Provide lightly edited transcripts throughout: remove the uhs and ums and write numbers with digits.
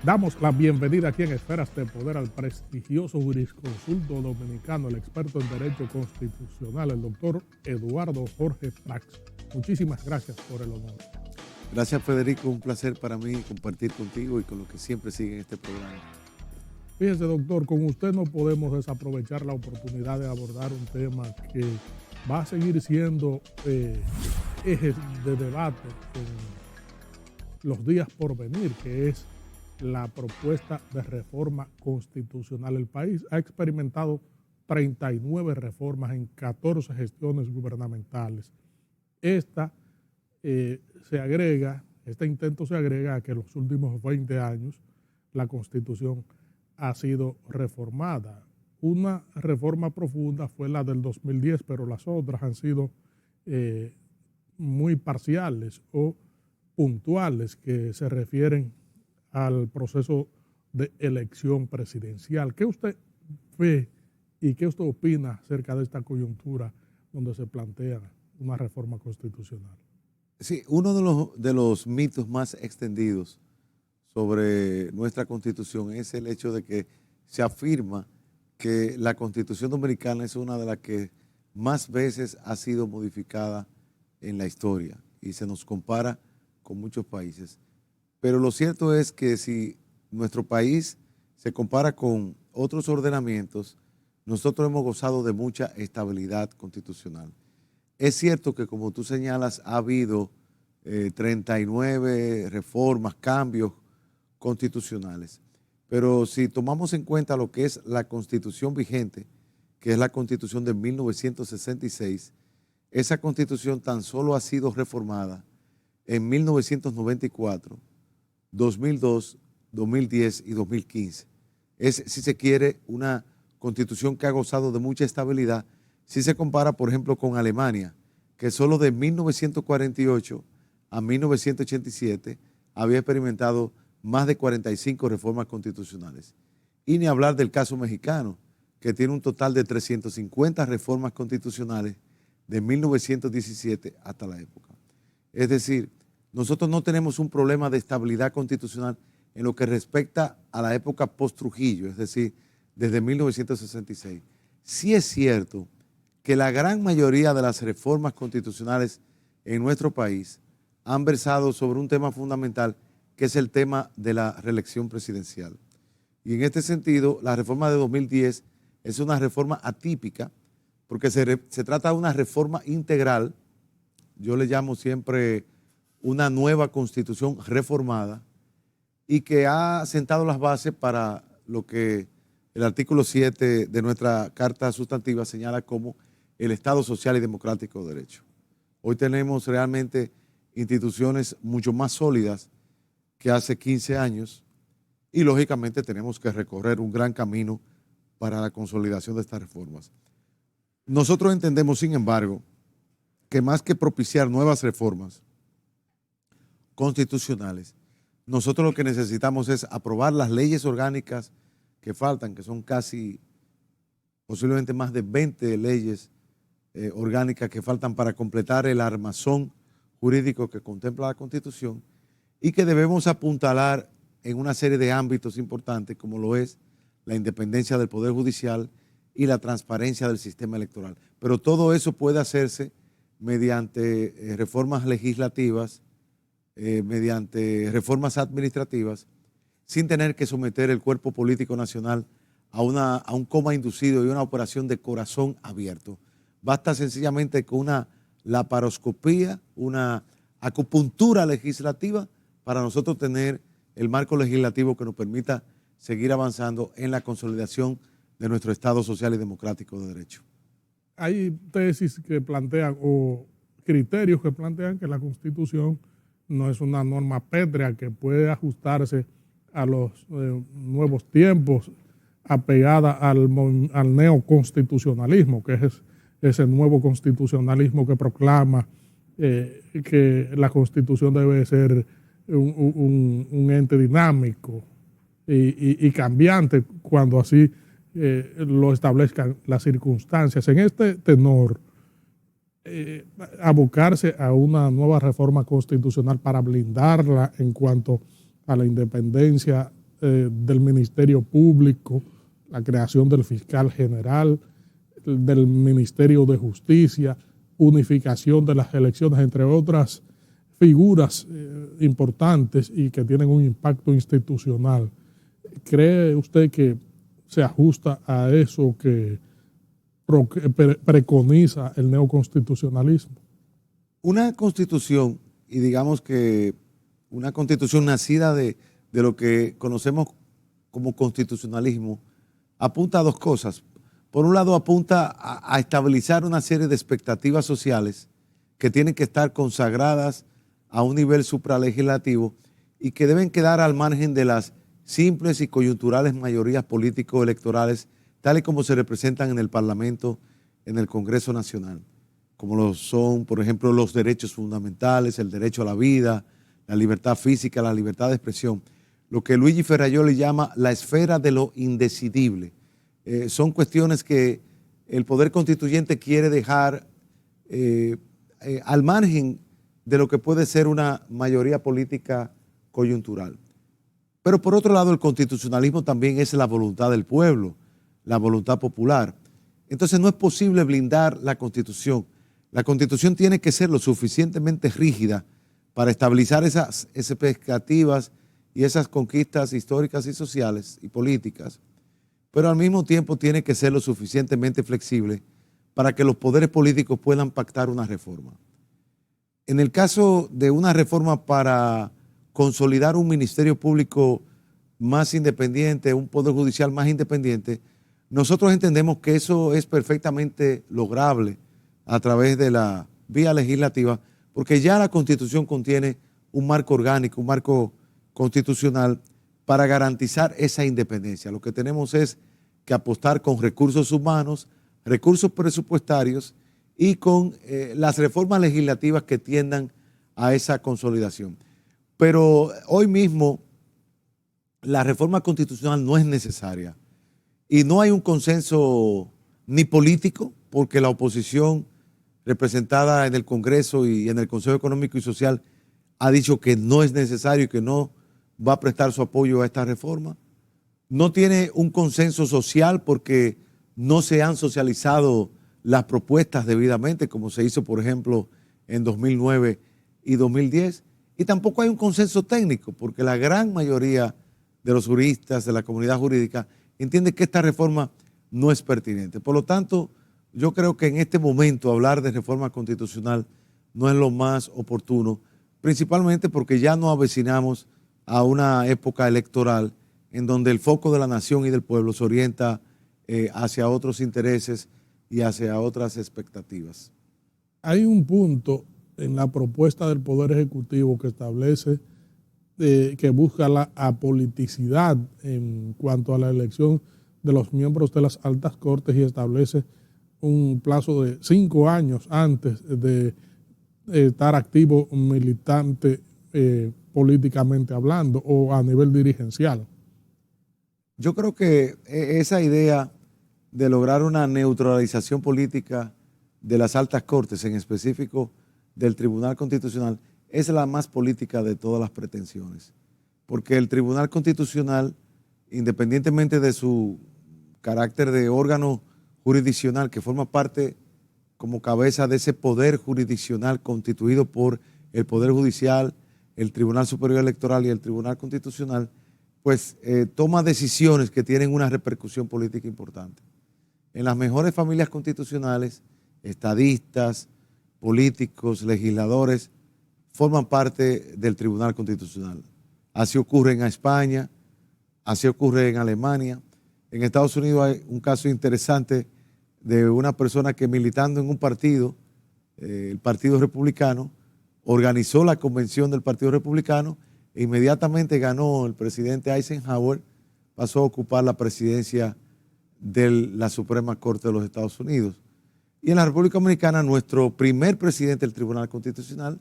Damos la bienvenida aquí en Esferas de Poder al prestigioso jurisconsulto dominicano, el experto en Derecho Constitucional, el doctor Eduardo Jorge Prats. Muchísimas gracias por el honor. Gracias, Federico. Un placer para mí compartir contigo y con los que siempre siguen este programa. Fíjese, doctor, con usted no podemos desaprovechar la oportunidad de abordar un tema que va a seguir siendo eje de debate en los días por venir, que es la propuesta de reforma constitucional. El país ha experimentado 39 reformas en 14 gestiones gubernamentales. Este intento se agrega a que en los últimos 20 años la Constitución ha sido reformada. Una reforma profunda fue la del 2010, pero las otras han sido muy parciales o puntuales, que se refieren al proceso de elección presidencial. ¿Qué usted ve y qué usted opina acerca de esta coyuntura donde se plantea una reforma constitucional? Sí, uno de los mitos más extendidos sobre nuestra Constitución es el hecho de que se afirma que la Constitución dominicana es una de las que más veces ha sido modificada en la historia y se nos compara con muchos países. Pero lo cierto es que si nuestro país se compara con otros ordenamientos, nosotros hemos gozado de mucha estabilidad constitucional. Es cierto que, como tú señalas, ha habido 39 reformas, cambios constitucionales, pero si tomamos en cuenta lo que es la Constitución vigente, que es la Constitución de 1966, esa Constitución tan solo ha sido reformada en 1994, 2002, 2010 y 2015. Es, si se quiere, una Constitución que ha gozado de mucha estabilidad si se compara, por ejemplo, con Alemania, que solo de 1948 a 1987 había experimentado más de 45 reformas constitucionales. Y ni hablar del caso mexicano, que tiene un total de 350 reformas constitucionales de 1917 hasta la época. Es decir, nosotros no tenemos un problema de estabilidad constitucional en lo que respecta a la época post-Trujillo, es decir, desde 1966. Sí es cierto que la gran mayoría de las reformas constitucionales en nuestro país han versado sobre un tema fundamental, que es el tema de la reelección presidencial. Y en este sentido, la reforma de 2010 es una reforma atípica, porque se trata de una reforma integral. Yo le llamo siempre una nueva constitución reformada, y que ha sentado las bases para lo que el artículo 7 de nuestra Carta Sustantiva señala como el Estado Social y Democrático de Derecho. Hoy tenemos realmente instituciones mucho más sólidas que hace 15 años y lógicamente tenemos que recorrer un gran camino para la consolidación de estas reformas. Nosotros entendemos, sin embargo, que más que propiciar nuevas reformas constitucionales, nosotros lo que necesitamos es aprobar las leyes orgánicas que faltan, que son casi, posiblemente más de 20 leyes orgánicas que faltan para completar el armazón jurídico que contempla la Constitución, y que debemos apuntalar en una serie de ámbitos importantes, como lo es la independencia del Poder Judicial y la transparencia del sistema electoral. Pero todo eso puede hacerse mediante reformas legislativas, mediante reformas administrativas, sin tener que someter el cuerpo político nacional a un coma inducido y una operación de corazón abierto. Basta sencillamente con una laparoscopía, una acupuntura legislativa, para nosotros tener el marco legislativo que nos permita seguir avanzando en la consolidación de nuestro Estado social y democrático de derecho. Hay tesis que plantean o criterios que plantean que la Constitución no es una norma pétrea que puede ajustarse a los nuevos tiempos, apegada al neoconstitucionalismo, que es ese nuevo constitucionalismo que proclama que la Constitución debe ser un ente dinámico y cambiante cuando así lo establezcan las circunstancias. En este tenor, abocarse a una nueva reforma constitucional para blindarla en cuanto a la independencia del Ministerio Público, la creación del fiscal general, del Ministerio de Justicia, unificación de las elecciones, entre otras figuras importantes y que tienen un impacto institucional. ¿Cree usted que se ajusta a eso que preconiza el neoconstitucionalismo? Una constitución, y digamos que una constitución nacida de lo que conocemos como constitucionalismo, apunta a dos cosas. Por un lado, apunta a estabilizar una serie de expectativas sociales que tienen que estar consagradas a un nivel supralegislativo y que deben quedar al margen de las simples y coyunturales mayorías político-electorales, tal y como se representan en el Parlamento, en el Congreso Nacional, como lo son, por ejemplo, los derechos fundamentales, el derecho a la vida, la libertad física, la libertad de expresión, lo que Luigi Ferrajoli llama la esfera de lo indecidible. Son cuestiones que el Poder Constituyente quiere dejar al margen de lo que puede ser una mayoría política coyuntural. Pero por otro lado, el constitucionalismo también es la voluntad del pueblo, la voluntad popular. Entonces no es posible blindar la Constitución. La Constitución tiene que ser lo suficientemente rígida para estabilizar esas expectativas y esas conquistas históricas y sociales y políticas, pero al mismo tiempo tiene que ser lo suficientemente flexible para que los poderes políticos puedan pactar una reforma. En el caso de una reforma para consolidar un ministerio público más independiente, un poder judicial más independiente, nosotros entendemos que eso es perfectamente lograble a través de la vía legislativa, porque ya la Constitución contiene un marco orgánico, un marco constitucional para garantizar esa independencia. Lo que tenemos es que apostar con recursos humanos, recursos presupuestarios y con las reformas legislativas que tiendan a esa consolidación. Pero hoy mismo la reforma constitucional no es necesaria y no hay un consenso ni político, porque la oposición representada en el Congreso y en el Consejo Económico y Social ha dicho que no es necesario y que no va a prestar su apoyo a esta reforma. No tiene un consenso social porque no se han socializado las propuestas debidamente, como se hizo, por ejemplo, en 2009 y 2010. Y tampoco hay un consenso técnico, porque la gran mayoría de los juristas, de la comunidad jurídica, entiende que esta reforma no es pertinente. Por lo tanto, yo creo que en este momento hablar de reforma constitucional no es lo más oportuno, principalmente porque ya nos avecinamos a una época electoral en donde el foco de la nación y del pueblo se orienta hacia otros intereses y hacia otras expectativas. Hay un punto en la propuesta del Poder Ejecutivo que establece que busca la apoliticidad en cuanto a la elección de los miembros de las altas cortes y establece un plazo de 5 años antes de estar activo militante políticamente hablando o a nivel dirigencial. Yo creo que esa idea de lograr una neutralización política de las altas cortes, en específico del Tribunal Constitucional, es la más política de todas las pretensiones. Porque el Tribunal Constitucional, independientemente de su carácter de órgano jurisdiccional que forma parte como cabeza de ese poder jurisdiccional constituido por el Poder Judicial, el Tribunal Superior Electoral y el Tribunal Constitucional, pues toma decisiones que tienen una repercusión política importante. En las mejores familias constitucionales, estadistas, políticos, legisladores, forman parte del Tribunal Constitucional. Así ocurre en España, así ocurre en Alemania. En Estados Unidos hay un caso interesante de una persona que militando en un partido, el Partido Republicano, organizó la convención del Partido Republicano e inmediatamente ganó el presidente Eisenhower, pasó a ocupar la presidencia de la Suprema Corte de los Estados Unidos. Y en la República Dominicana, nuestro primer presidente del Tribunal Constitucional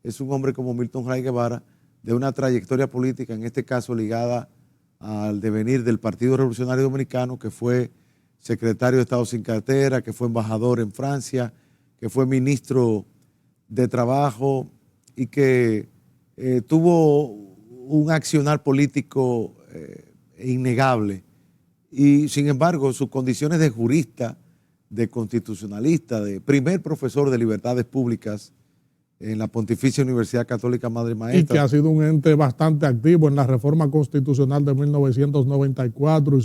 es un hombre como Milton Ray Guevara, de una trayectoria política, en este caso ligada al devenir del Partido Revolucionario Dominicano, que fue secretario de Estado sin cartera, que fue embajador en Francia, que fue ministro de Trabajo y que tuvo un accionar político innegable. Y sin embargo, sus condiciones de jurista, de constitucionalista, de primer profesor de libertades públicas en la Pontificia Universidad Católica Madre Maestra. Y que ha sido un ente bastante activo en la reforma constitucional de 1994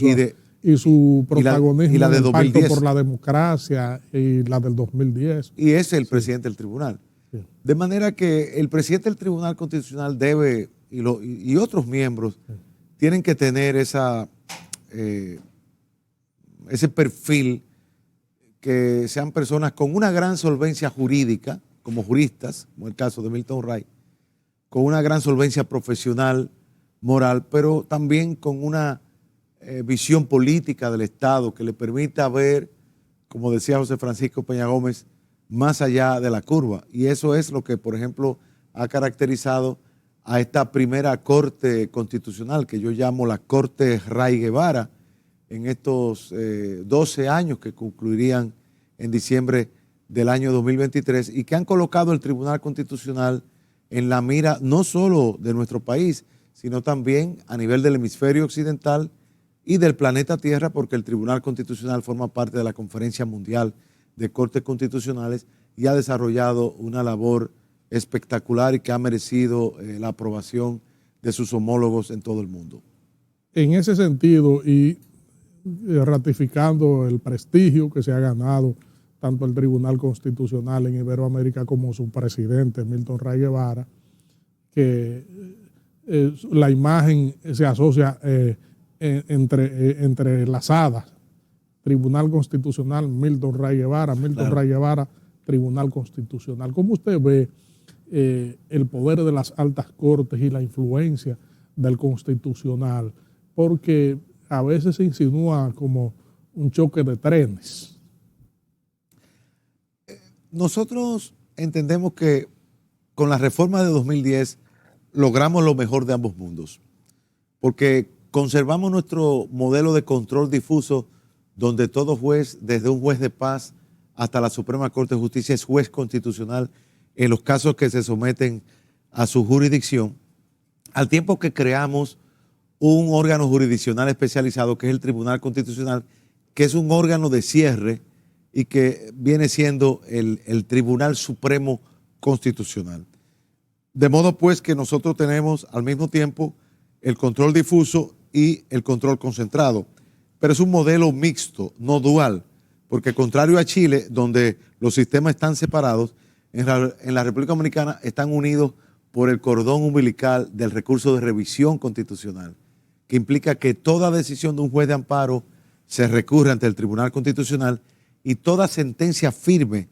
y su protagonismo y la de en el 2010. Pacto por la Democracia y la del 2010. Y es el presidente del tribunal. Sí. De manera que el presidente del Tribunal Constitucional debe, y otros miembros, tienen que tener ese perfil, que sean personas con una gran solvencia jurídica, como juristas, como el caso de Milton Wright, con una gran solvencia profesional, moral, pero también con una visión política del Estado que le permita ver, como decía José Francisco Peña Gómez, más allá de la curva. Y eso es lo que, por ejemplo, ha caracterizado a esta primera Corte Constitucional, que yo llamo la Corte Ray Guevara, en estos 12 años que concluirían en diciembre del año 2023 y que han colocado el Tribunal Constitucional en la mira no solo de nuestro país, sino también a nivel del hemisferio occidental y del planeta Tierra, porque el Tribunal Constitucional forma parte de la Conferencia Mundial de Cortes Constitucionales y ha desarrollado una labor espectacular y que ha merecido la aprobación de sus homólogos en todo el mundo. En ese sentido, y ratificando el prestigio que se ha ganado tanto el Tribunal Constitucional en Iberoamérica como su presidente, Milton Ray Guevara, que la imagen se asocia entrelazadas. Tribunal Constitucional, Milton Ray Guevara, Milton Ray Guevara, Tribunal Constitucional. ¿Cómo usted ve el poder de las altas cortes y la influencia del Constitucional? Porque a veces se insinúa como un choque de trenes. Nosotros entendemos que con la reforma de 2010 logramos lo mejor de ambos mundos, porque conservamos nuestro modelo de control difuso donde todo juez, desde un juez de paz hasta la Suprema Corte de Justicia, es juez constitucional en los casos que se someten a su jurisdicción, al tiempo que creamos un órgano jurisdiccional especializado que es el Tribunal Constitucional, que es un órgano de cierre y que viene siendo el Tribunal Supremo Constitucional. De modo pues que nosotros tenemos al mismo tiempo el control difuso y el control concentrado, pero es un modelo mixto, no dual, porque contrario a Chile, donde los sistemas están separados, en la República Dominicana están unidos por el cordón umbilical del recurso de revisión constitucional, que implica que toda decisión de un juez de amparo se recurre ante el Tribunal Constitucional y toda sentencia firme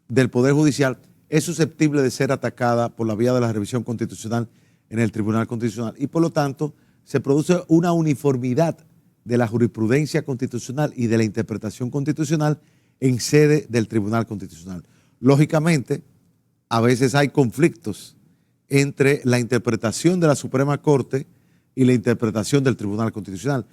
del Poder Judicial es susceptible de ser atacada por la vía de la revisión constitucional en el Tribunal Constitucional. Y por lo tanto, se produce una uniformidad de la jurisprudencia constitucional y de la interpretación constitucional en sede del Tribunal Constitucional. Lógicamente, a veces hay conflictos entre la interpretación de la Suprema Corte y la interpretación del Tribunal Constitucional.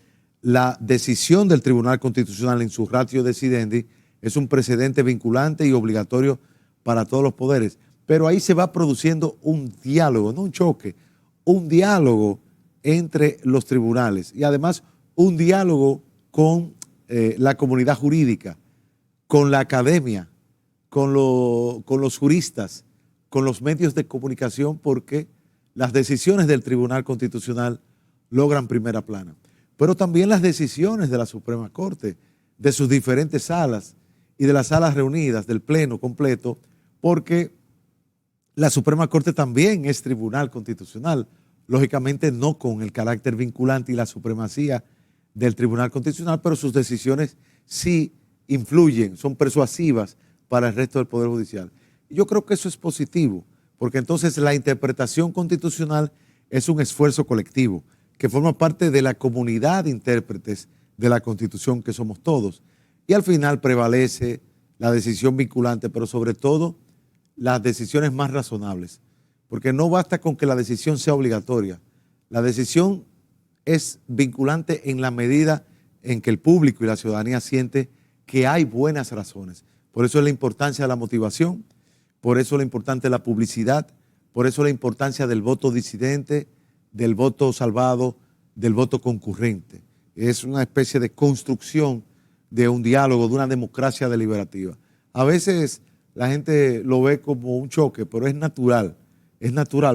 La decisión del Tribunal Constitucional en su ratio decidendi es un precedente vinculante y obligatorio para todos los poderes, pero ahí se va produciendo un diálogo, no un choque, un diálogo entre los tribunales y además un diálogo con la comunidad jurídica, con la academia, con los juristas, con los medios de comunicación, porque las decisiones del Tribunal Constitucional logran primera plana, pero también las decisiones de la Suprema Corte, de sus diferentes salas y de las salas reunidas, del Pleno completo, porque la Suprema Corte también es Tribunal Constitucional, lógicamente no con el carácter vinculante y la supremacía del Tribunal Constitucional, pero sus decisiones sí influyen, son persuasivas para el resto del Poder Judicial. Y yo creo que eso es positivo, porque entonces la interpretación constitucional es un esfuerzo colectivo que forma parte de la comunidad de intérpretes de la Constitución que somos todos. Y al final prevalece la decisión vinculante, pero sobre todo las decisiones más razonables, porque no basta con que la decisión sea obligatoria. La decisión es vinculante en la medida en que el público y la ciudadanía siente que hay buenas razones. Por eso es la importancia de la motivación, por eso es la importancia de la publicidad, por eso es la importancia del voto disidente, del voto salvado, del voto concurrente. Es una especie de construcción de un diálogo, de una democracia deliberativa. A veces la gente lo ve como un choque, pero es natural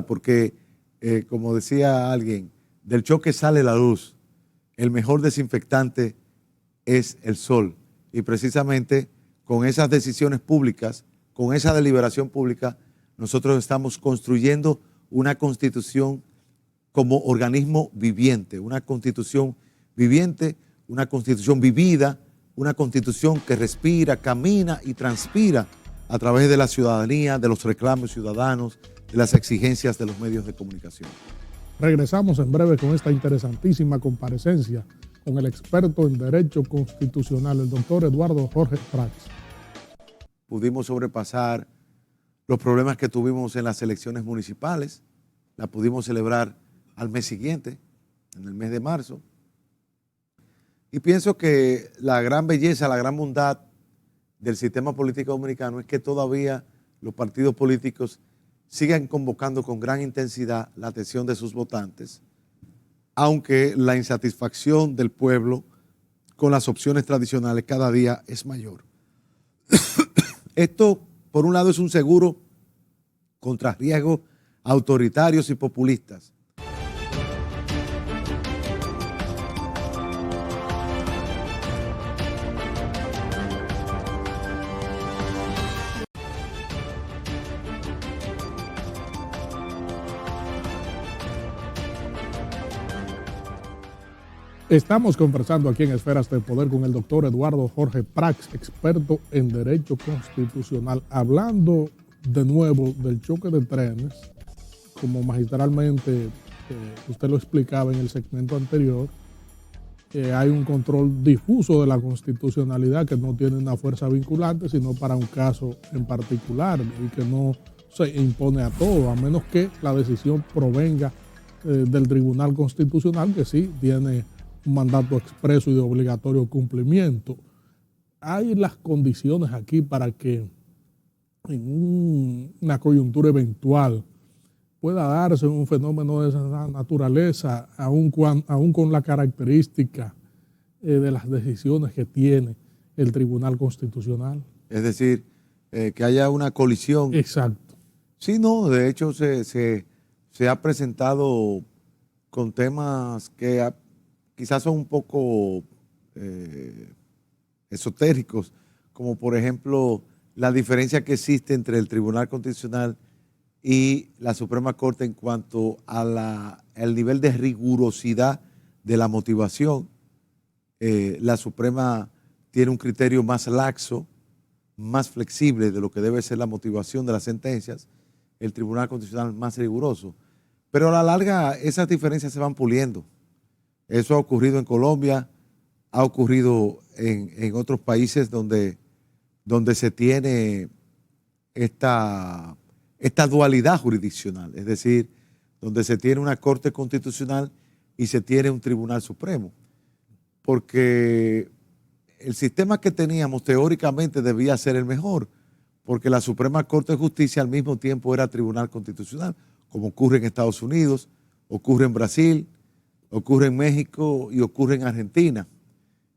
porque, como decía alguien, del choque sale la luz. El mejor desinfectante es el sol. Y precisamente con esas decisiones públicas, con esa deliberación pública, nosotros estamos construyendo una constitución como organismo viviente, una constitución viviente, una constitución vivida, una constitución que respira, camina y transpira a través de la ciudadanía, de los reclamos ciudadanos, de las exigencias de los medios de comunicación. Regresamos en breve con esta interesantísima comparecencia con el experto en Derecho Constitucional, el doctor Eduardo Jorge Prats. Pudimos sobrepasar los problemas que tuvimos en las elecciones municipales, la pudimos celebrar al mes siguiente, en el mes de marzo. Y pienso que la gran belleza, la gran bondad del sistema político dominicano es que todavía los partidos políticos sigan convocando con gran intensidad la atención de sus votantes, aunque la insatisfacción del pueblo con las opciones tradicionales cada día es mayor. Esto, por un lado, es un seguro contra riesgos autoritarios y populistas. Estamos conversando aquí en Esferas del Poder con el doctor Eduardo Jorge Prats, experto en Derecho Constitucional, hablando de nuevo del choque de trenes, como magistralmente usted lo explicaba en el segmento anterior, hay un control difuso de la constitucionalidad que no tiene una fuerza vinculante, sino para un caso en particular y que no se impone a todo, a menos que la decisión provenga del Tribunal Constitucional, que sí tiene un mandato expreso y de obligatorio cumplimiento. Hay las condiciones aquí para que en una coyuntura eventual pueda darse un fenómeno de esa naturaleza, aún con la característica de las decisiones que tiene el Tribunal Constitucional. Es decir, que haya una colisión. Exacto. Sí, no, de hecho se ha presentado con temas que quizás son un poco esotéricos, como por ejemplo la diferencia que existe entre el Tribunal Constitucional y la Suprema Corte en cuanto a el nivel de rigurosidad de la motivación. La Suprema tiene un criterio más laxo, más flexible de lo que debe ser la motivación de las sentencias, el Tribunal Constitucional más riguroso. Pero a la larga esas diferencias se van puliendo. Eso ha ocurrido en Colombia, ha ocurrido en otros países donde se tiene esta dualidad jurisdiccional, es decir, donde se tiene una Corte Constitucional y se tiene un Tribunal Supremo. Porque el sistema que teníamos teóricamente debía ser el mejor, porque la Suprema Corte de Justicia al mismo tiempo era Tribunal Constitucional, como ocurre en Estados Unidos, ocurre en Brasil, ocurre en México y ocurre en Argentina.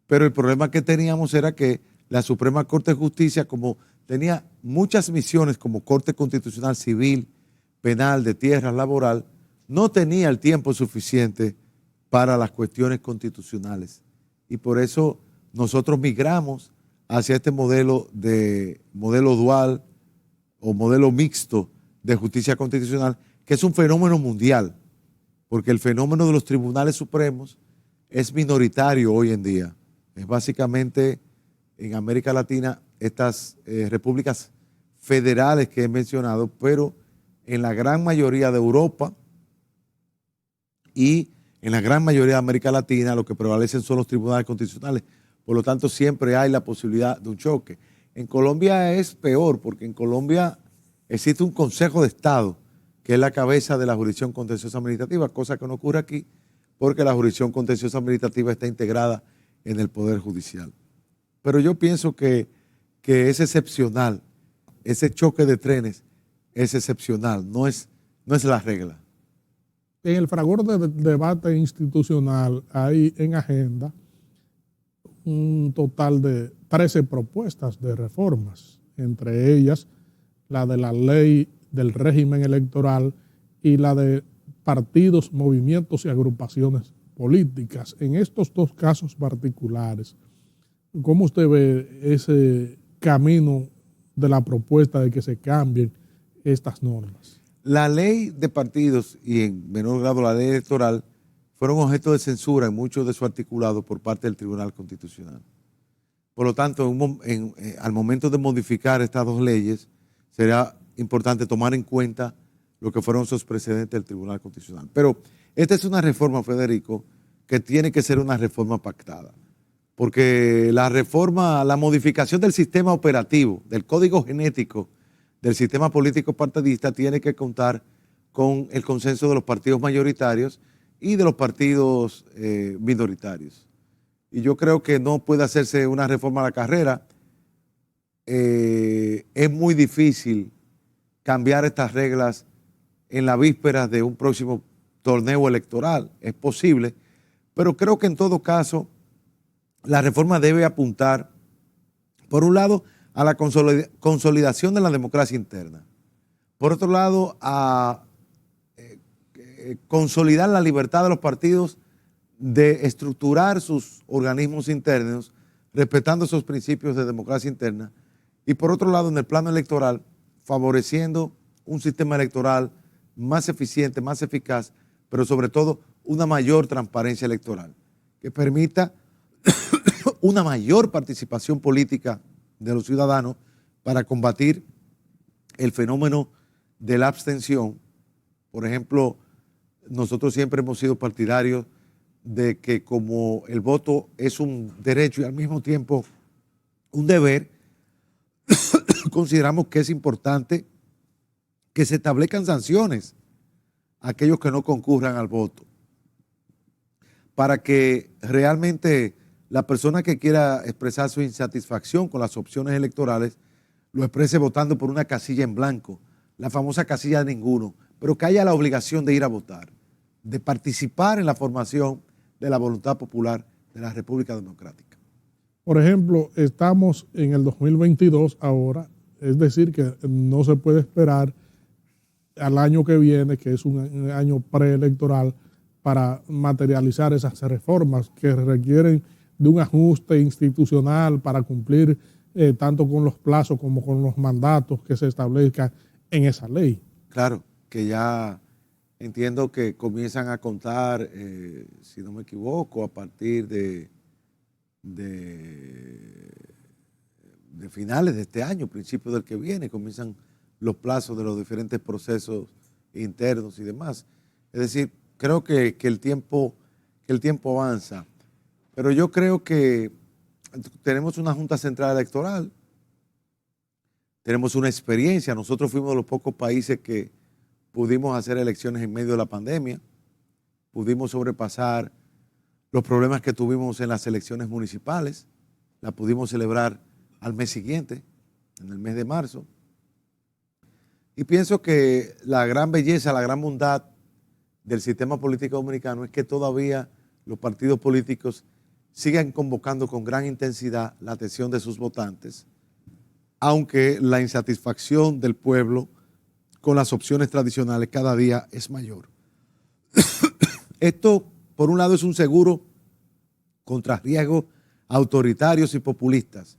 Pero el problema que teníamos era que la Suprema Corte de Justicia, como tenía muchas misiones como Corte Constitucional Civil, Penal, de Tierra, Laboral, no tenía el tiempo suficiente para las cuestiones constitucionales. Y por eso nosotros migramos hacia este modelo dual o modelo mixto de justicia constitucional, que es un fenómeno mundial, porque el fenómeno de los tribunales supremos es minoritario hoy en día. Es básicamente en América Latina estas repúblicas federales que he mencionado, pero en la gran mayoría de Europa y en la gran mayoría de América Latina lo que prevalecen son los tribunales constitucionales. Por lo tanto, siempre hay la posibilidad de un choque. En Colombia es peor, porque en Colombia existe un Consejo de Estado que es la cabeza de la jurisdicción contenciosa administrativa, cosa que no ocurre aquí, porque la jurisdicción contenciosa administrativa está integrada en el Poder Judicial. Pero yo pienso que es excepcional, ese choque de trenes es excepcional, no es la regla. en el fragor del debate institucional hay en agenda un total de 13 propuestas de reformas, entre ellas la de la ley del régimen electoral y la de partidos, movimientos y agrupaciones políticas. En estos dos casos particulares, ¿cómo usted ve ese camino de la propuesta de que se cambien estas normas? La ley de partidos y en menor grado la ley electoral fueron objeto de censura en muchos de sus articulados por parte del Tribunal Constitucional. Por lo tanto, al momento de modificar estas dos leyes, será importante tomar en cuenta lo que fueron esos precedentes del Tribunal Constitucional. Pero esta es una reforma, Federico, que tiene que ser una reforma pactada, porque la modificación del sistema operativo, del código genético del sistema político partidista tiene que contar con el consenso de los partidos mayoritarios y de los partidos minoritarios. Y yo creo que no puede hacerse una reforma a la carrera. Es muy difícil cambiar estas reglas en la víspera de un próximo torneo electoral. Es posible, pero creo que en todo caso la reforma debe apuntar, por un lado, a la consolidación de la democracia interna. Por otro lado, a consolidar la libertad de los partidos de estructurar sus organismos internos, respetando esos principios de democracia interna. Y por otro lado, en el plano electoral, favoreciendo un sistema electoral más eficiente, más eficaz, pero sobre todo una mayor transparencia electoral, que permita una mayor participación política de los ciudadanos para combatir el fenómeno de la abstención. Por ejemplo, nosotros siempre hemos sido partidarios de que como el voto es un derecho y al mismo tiempo un deber, consideramos que es importante que se establezcan sanciones a aquellos que no concurran al voto, para que realmente la persona que quiera expresar su insatisfacción con las opciones electorales lo exprese votando por una casilla en blanco, la famosa casilla de ninguno, pero que haya la obligación de ir a votar, de participar en la formación de la voluntad popular de la República Democrática. Por ejemplo, estamos en el 2022 ahora, es decir, que no se puede esperar al año que viene, que es un año preelectoral, para materializar esas reformas que requieren de un ajuste institucional para cumplir tanto con los plazos como con los mandatos que se establezcan en esa ley. Claro, que ya entiendo que comienzan a contar, si no me equivoco, a partir de finales de este año, principios del que viene, comienzan los plazos de los diferentes procesos internos y demás. Es decir, creo que el tiempo avanza, pero yo creo que tenemos una Junta Central Electoral, tenemos una experiencia, nosotros fuimos de los pocos países que pudimos hacer elecciones en medio de la pandemia, pudimos sobrepasar los problemas que tuvimos en las elecciones municipales, la pudimos celebrar al mes siguiente, en el mes de marzo. Y pienso que la gran belleza, la gran bondad del sistema político dominicano es que todavía los partidos políticos sigan convocando con gran intensidad la atención de sus votantes, aunque la insatisfacción del pueblo con las opciones tradicionales cada día es mayor. Esto, por un lado, es un seguro contra riesgos autoritarios y populistas,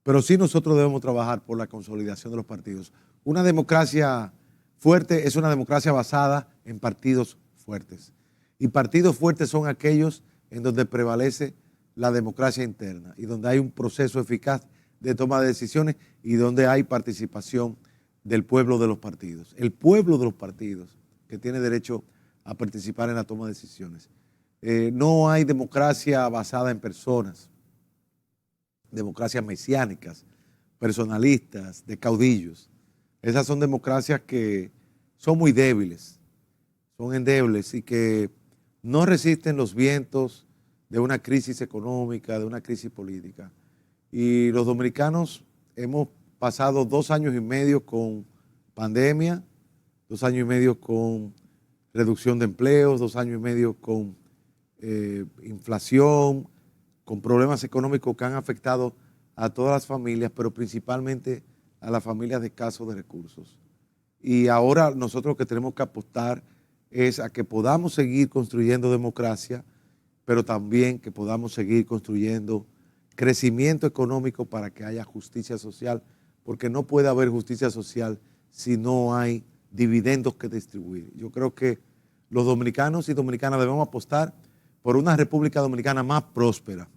pero sí nosotros debemos trabajar por la consolidación de los partidos. Una democracia fuerte es una democracia basada en partidos fuertes. Y partidos fuertes son aquellos en donde prevalece la democracia interna y donde hay un proceso eficaz de toma de decisiones y donde hay participación del pueblo de los partidos. El pueblo de los partidos que tiene derecho a participar en la toma de decisiones. No hay democracia basada en personas, democracias mesiánicas, personalistas, de caudillos. Esas son democracias que son muy débiles, son endebles y que no resisten los vientos de una crisis económica, de una crisis política. Y los dominicanos hemos pasado 2 años y medio con pandemia, 2 años y medio con reducción de empleos, 2 años y medio con inflación, con problemas económicos que han afectado a todas las familias, pero principalmente a las familias de escasos recursos. Y ahora nosotros lo que tenemos que apostar es a que podamos seguir construyendo democracia, pero también que podamos seguir construyendo crecimiento económico para que haya justicia social, porque no puede haber justicia social si no hay dividendos que distribuir. Yo creo que los dominicanos y dominicanas debemos apostar por una República Dominicana más próspera,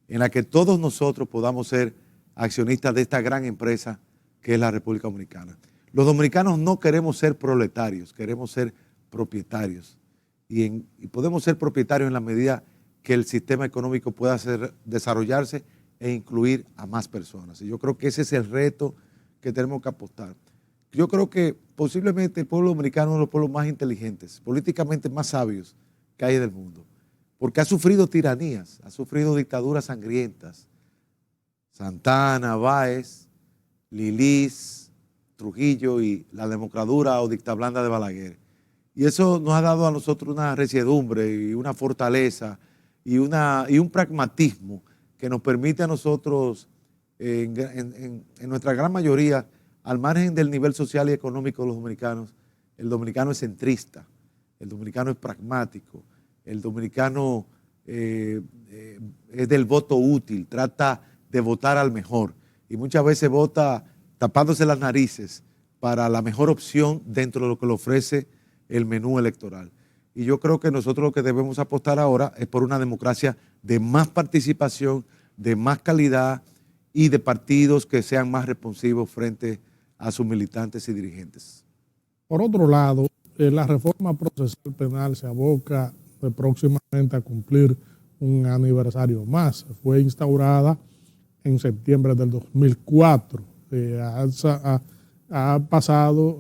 en la que todos nosotros podamos ser accionistas de esta gran empresa que es la República Dominicana. Los dominicanos no queremos ser proletarios, queremos ser propietarios. Y podemos ser propietarios en la medida que el sistema económico pueda desarrollarse e incluir a más personas. Y yo creo que ese es el reto que tenemos que apostar. Yo creo que posiblemente el pueblo dominicano es uno de los pueblos más inteligentes, políticamente más sabios que hay del mundo, porque ha sufrido tiranías, ha sufrido dictaduras sangrientas. Santana, Báez, Lilis, Trujillo y la democradura o dictablanda de Balaguer. Y eso nos ha dado a nosotros una resiedumbre y una fortaleza y un pragmatismo que nos permite a nosotros, en nuestra gran mayoría, al margen del nivel social y económico de los dominicanos, el dominicano es centrista, el dominicano es pragmático, el dominicano es del voto útil, trata de votar al mejor y muchas veces vota tapándose las narices para la mejor opción dentro de lo que le ofrece el menú electoral. Y yo creo que nosotros lo que debemos apostar ahora es por una democracia de más participación, de más calidad y de partidos que sean más responsivos frente a sus militantes y dirigentes. Por otro lado, la reforma procesal penal se aboca próximamente a cumplir un aniversario más. Fue instaurada en septiembre del 2004. Ha pasado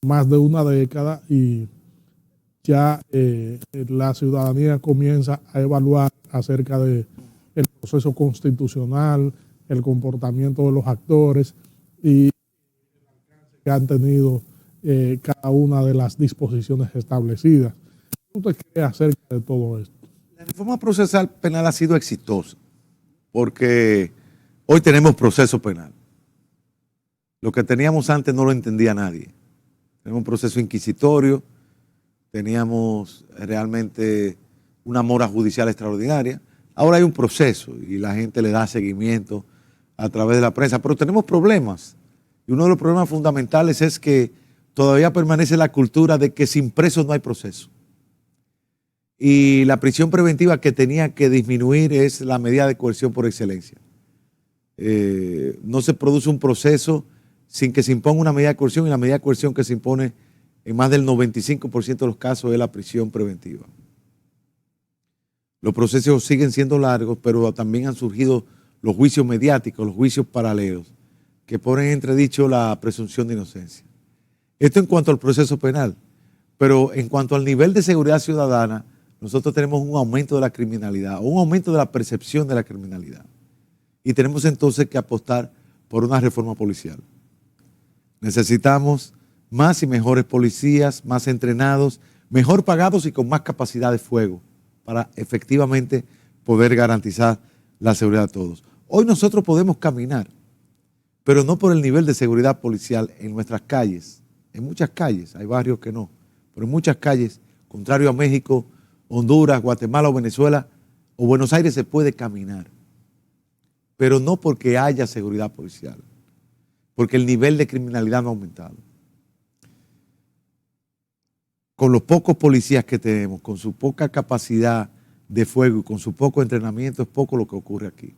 más de una década y ya la ciudadanía comienza a evaluar acerca del proceso constitucional, el comportamiento de los actores y el alcance que han tenido cada una de las disposiciones establecidas. ¿Qué usted cree acerca de todo esto? La reforma procesal penal ha sido exitosa porque hoy tenemos proceso penal. Lo que teníamos antes no lo entendía nadie. Tenemos un proceso inquisitorio, teníamos realmente una mora judicial extraordinaria. Ahora hay un proceso y la gente le da seguimiento a través de la prensa, pero tenemos problemas. Y uno de los problemas fundamentales es que todavía permanece la cultura de que sin presos no hay proceso. Y la prisión preventiva que tenía que disminuir es la medida de coerción por excelencia. No se produce un proceso sin que se imponga una medida de coerción, y la medida de coerción que se impone en más del 95% de los casos es la prisión preventiva. Los procesos siguen siendo largos, pero también han surgido los juicios mediáticos, los juicios paralelos, que ponen en entredicho la presunción de inocencia. Esto en cuanto al proceso penal, pero en cuanto al nivel de seguridad ciudadana, nosotros tenemos un aumento de la criminalidad, o un aumento de la percepción de la criminalidad. Y tenemos entonces que apostar por una reforma policial. Necesitamos más y mejores policías, más entrenados, mejor pagados y con más capacidad de fuego para efectivamente poder garantizar la seguridad de todos. Hoy nosotros podemos caminar, pero no por el nivel de seguridad policial en nuestras calles. En muchas calles, hay barrios que no, pero en muchas calles, contrario a México, Honduras, Guatemala o Venezuela o Buenos Aires, se puede caminar, pero no porque haya seguridad policial, porque el nivel de criminalidad no ha aumentado. Con los pocos policías que tenemos, con su poca capacidad de fuego y con su poco entrenamiento, es poco lo que ocurre aquí.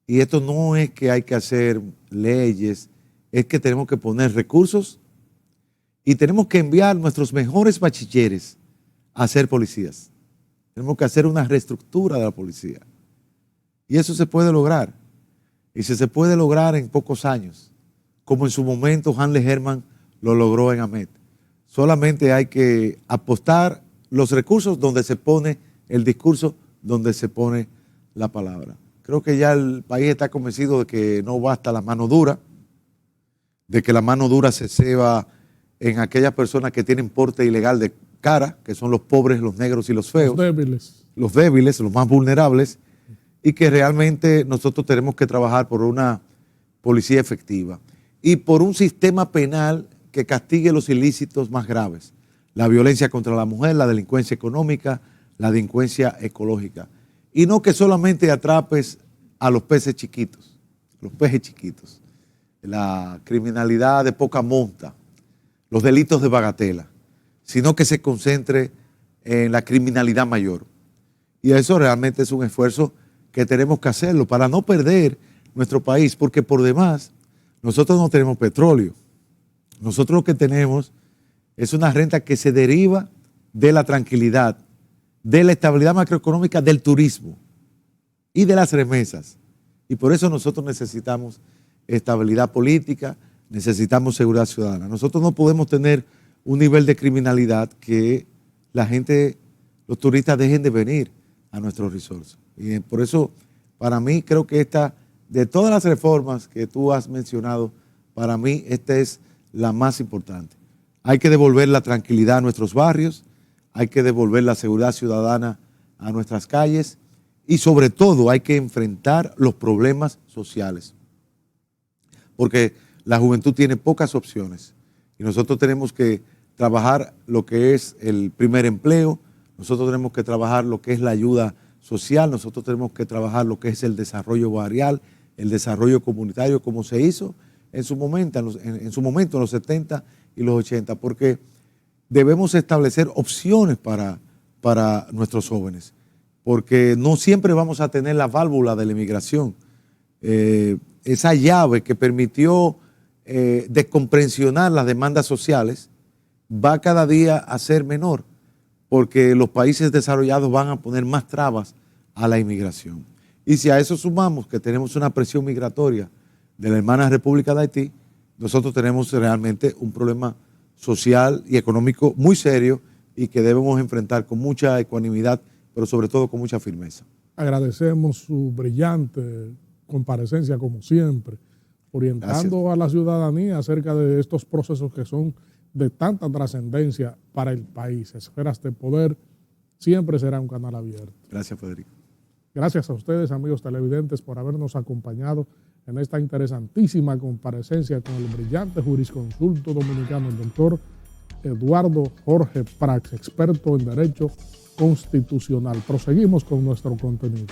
Y esto no es que hay que hacer leyes, es que tenemos que poner recursos y tenemos que enviar nuestros mejores bachilleres a ser policías. Tenemos que hacer una reestructura de la policía. Y eso se puede lograr. Y se puede lograr en pocos años, como en su momento Hanley Herman lo logró en Amet. Solamente hay que apostar los recursos donde se pone el discurso, donde se pone la palabra. Creo que ya el país está convencido de que no basta la mano dura, de que la mano dura se ceba en aquellas personas que tienen porte ilegal de cara, que son los pobres, los negros y los feos. Los débiles, los más vulnerables, y que realmente nosotros tenemos que trabajar por una policía efectiva y por un sistema penal que castigue los ilícitos más graves, la violencia contra la mujer, la delincuencia económica, la delincuencia ecológica, y no que solamente atrapes a los peces chiquitos, la criminalidad de poca monta, los delitos de bagatela, sino que se concentre en la criminalidad mayor. Y eso realmente es un esfuerzo que tenemos que hacerlo para no perder nuestro país, porque por demás nosotros no tenemos petróleo. Nosotros lo que tenemos es una renta que se deriva de la tranquilidad, de la estabilidad macroeconómica, del turismo y de las remesas. Y por eso nosotros necesitamos estabilidad política, necesitamos seguridad ciudadana. Nosotros no podemos tener un nivel de criminalidad que la gente, los turistas dejen de venir a nuestros resorts. Y por eso, para mí, creo que de todas las reformas que tú has mencionado, para mí esta es la más importante. Hay que devolver la tranquilidad a nuestros barrios, hay que devolver la seguridad ciudadana a nuestras calles y sobre todo hay que enfrentar los problemas sociales. Porque la juventud tiene pocas opciones y nosotros tenemos que trabajar lo que es el primer empleo, nosotros tenemos que trabajar lo que es la ayuda social, nosotros tenemos que trabajar lo que es el desarrollo barrial, el desarrollo comunitario, como se hizo en su momento, en los 70 y los 80, porque debemos establecer opciones para nuestros jóvenes, porque no siempre vamos a tener la válvula de la inmigración, esa llave que permitió descomprensionar las demandas sociales va cada día a ser menor, porque los países desarrollados van a poner más trabas a la inmigración. Y si a eso sumamos que tenemos una presión migratoria de la hermana República de Haití, nosotros tenemos realmente un problema social y económico muy serio y que debemos enfrentar con mucha ecuanimidad, pero sobre todo con mucha firmeza. Agradecemos su brillante comparecencia, como siempre, orientando a la ciudadanía acerca de estos procesos que son de tanta trascendencia para el país. Esferas de Poder siempre será un canal abierto. Gracias, Federico. Gracias a ustedes, amigos televidentes, por habernos acompañado en esta interesantísima comparecencia con el brillante jurisconsulto dominicano, el doctor Eduardo Jorge Prats, experto en Derecho Constitucional. Proseguimos con nuestro contenido.